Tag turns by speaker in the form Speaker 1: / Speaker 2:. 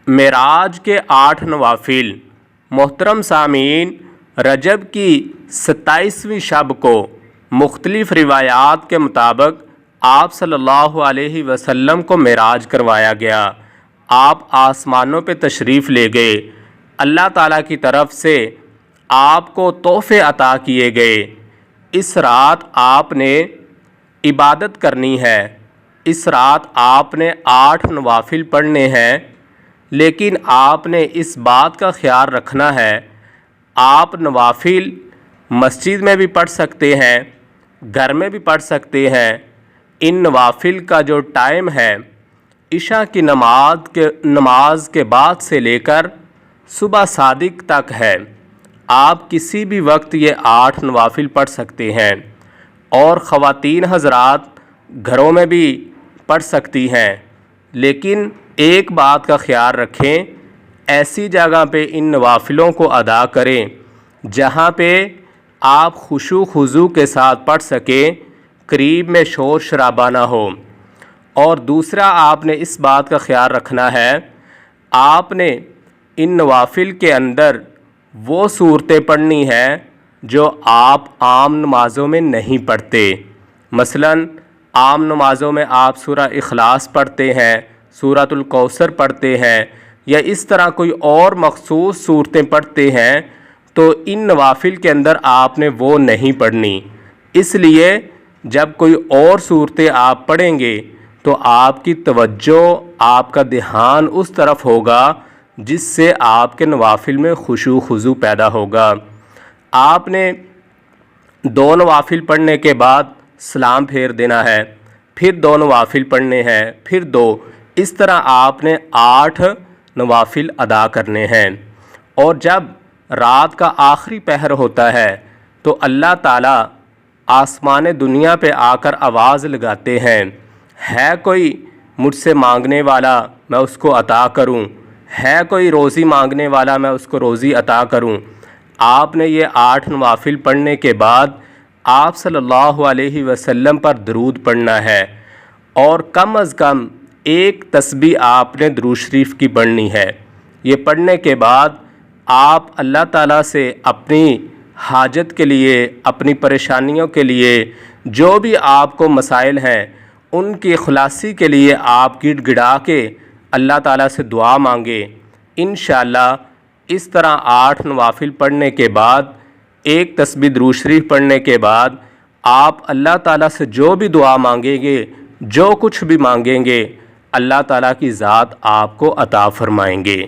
Speaker 1: معراج کے 8 نوافل۔ محترم سامعین، رجب کی 27ویں شب کو مختلف روایات کے مطابق آپ صلی اللہ علیہ وسلم کو معراج کروایا گیا۔ آپ آسمانوں پہ تشریف لے گئے۔ اللہ تعالیٰ کی طرف سے آپ کو تحفے عطا کیے گئے۔ اس رات آپ نے عبادت کرنی ہے۔ اس رات آپ نے 8 نوافل پڑھنے ہیں، لیکن آپ نے اس بات کا خیال رکھنا ہے، آپ نوافل مسجد میں بھی پڑھ سکتے ہیں، گھر میں بھی پڑھ سکتے ہیں۔ ان نوافل کا جو ٹائم ہے عشاء کی نماز کے بعد سے لے کر صبح صادق تک ہے۔ آپ کسی بھی وقت یہ 8 نوافل پڑھ سکتے ہیں، اور خواتین حضرات گھروں میں بھی پڑھ سکتی ہیں، لیکن ایک بات کا خیال رکھیں، ایسی جگہ پہ ان نوافلوں کو ادا کریں جہاں پہ آپ خشوع خضوع کے ساتھ پڑھ سکیں، قریب میں شور شرابہ نہ ہو۔ اور دوسرا آپ نے اس بات کا خیال رکھنا ہے، آپ نے ان نوافل کے اندر وہ صورتیں پڑھنی ہیں جو آپ عام نمازوں میں نہیں پڑھتے۔ مثلاً عام نمازوں میں آپ سورہ اخلاص پڑھتے ہیں، سورۃ الکوثر پڑھتے ہیں، یا اس طرح کوئی اور مخصوص صورتیں پڑھتے ہیں، تو ان نوافل کے اندر آپ نے وہ نہیں پڑھنی۔ اس لیے جب کوئی اور صورتیں آپ پڑھیں گے تو آپ کی توجہ، آپ کا دھیان اس طرف ہوگا جس سے آپ کے نوافل میں خشوع خضوع پیدا ہوگا۔ آپ نے 2 نوافل پڑھنے کے بعد سلام پھیر دینا ہے، پھر 2 نوافل پڑھنے ہیں، پھر 2، اس طرح آپ نے 8 نوافل ادا کرنے ہیں۔ اور جب رات کا آخری پہر ہوتا ہے تو اللہ تعالیٰ آسمان دنیا پہ آ کر آواز لگاتے ہیں، ہے کوئی مجھ سے مانگنے والا میں اس کو عطا کروں، ہے کوئی روزی مانگنے والا میں اس کو روزی عطا کروں۔ آپ نے یہ 8 نوافل پڑھنے کے بعد آپ صلی اللہ علیہ وسلم پر درود پڑھنا ہے، اور کم از کم 1 تسبیح آپ نے درود شریف کی پڑھنی ہے۔ یہ پڑھنے کے بعد آپ اللہ تعالیٰ سے اپنی حاجت کے لیے، اپنی پریشانیوں کے لیے، جو بھی آپ کو مسائل ہیں ان کی خلاصی کے لیے آپ گڑ گڑا کے اللہ تعالیٰ سے دعا مانگے۔ انشاءاللہ اس طرح 8 نوافل پڑھنے کے بعد، 1 تسبیح درود شریف پڑھنے کے بعد آپ اللہ تعالیٰ سے جو بھی دعا مانگیں گے، جو کچھ بھی مانگیں گے، اللہ تعالیٰ کی ذات آپ کو عطا فرمائیں گے۔